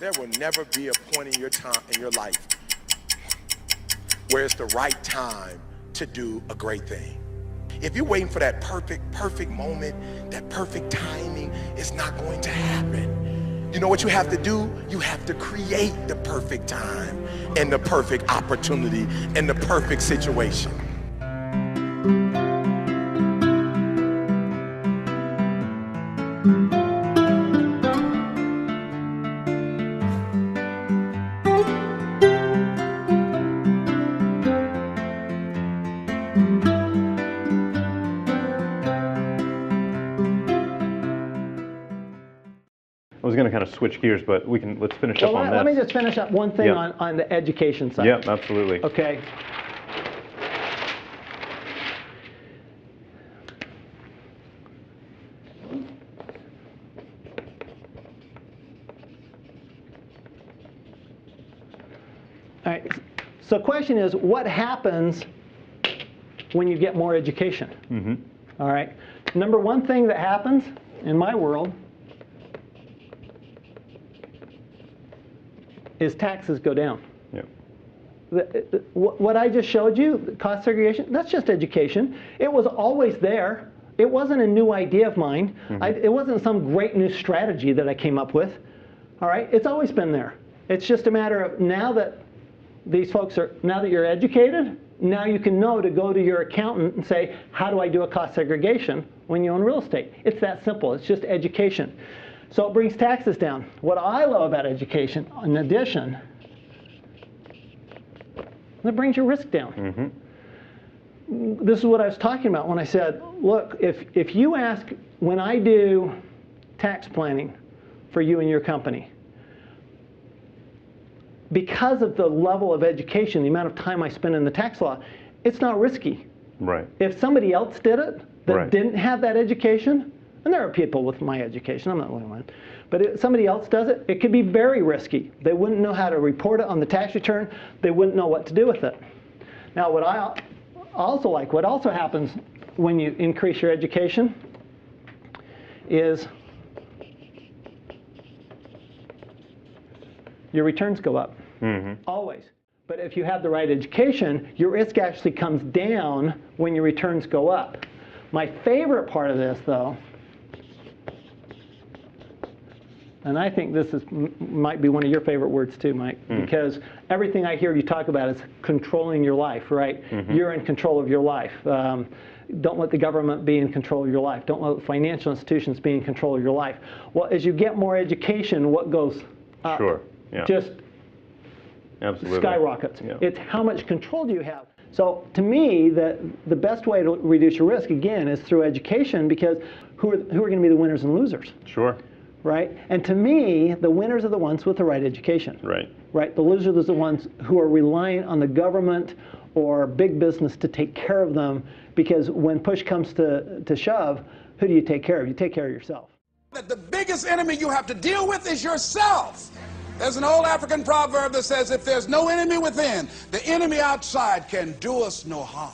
There will never be a point in your life where it's the right time to do a great thing. If you're waiting for that perfect moment, that perfect timing, it's not going to happen. You know what you have to do? You have to create the perfect time and the perfect opportunity and the perfect situation. I was going to kind of switch gears, but let's finish up on this. Let me just finish up one thing on the education side. Yeah, absolutely. Okay. All right. So the question is, what happens when you get more education? Mm-hmm. All right. Number one thing that happens in my world is taxes go down. Yep. What I just showed you, cost segregation, that's just education. It was always there. It wasn't a new idea of mine. Mm-hmm. It wasn't some great new strategy that I came up with. All right, it's always been there. It's just a matter of now that you're educated, now you can know to go to your accountant and say, how do I do a cost segregation when you own real estate? It's that simple. It's just education. So it brings taxes down. What I love about education, in addition, it brings your risk down. Mm-hmm. This is what I was talking about when I said, look, if you ask, when I do tax planning for you and your company, because of the level of education, the amount of time I spend in the tax law, it's not risky. Right. If somebody else did it that Right. didn't have that education, and there are people with my education, I'm not the only one, but if somebody else does it, it could be very risky. They wouldn't know how to report it on the tax return. They wouldn't know what to do with it. Now, what I also like, what also happens when you increase your education is your returns go up. Mm-hmm. Always. But if you have the right education, your risk actually comes down when your returns go up. My favorite part of this, though, and I think this might be one of your favorite words too, Mike, because everything I hear you talk about is controlling your life, right? Mm-hmm. You're in control of your life. Don't let the government be in control of your life. Don't let financial institutions be in control of your life. Well, as you get more education, what goes up? Sure. Yeah. Just Absolutely. skyrockets. Yeah. It's how much control do you have. So to me, the best way to reduce your risk, again, is through education, because who are going to be the winners and losers? Sure. Right? And to me, the winners are the ones with the right education. Right. Right? The losers are the ones who are reliant on the government or big business to take care of them, because when push comes to shove, who do you take care of? You take care of yourself. That the biggest enemy you have to deal with is yourself. There's an old African proverb that says, if there's no enemy within, the enemy outside can do us no harm.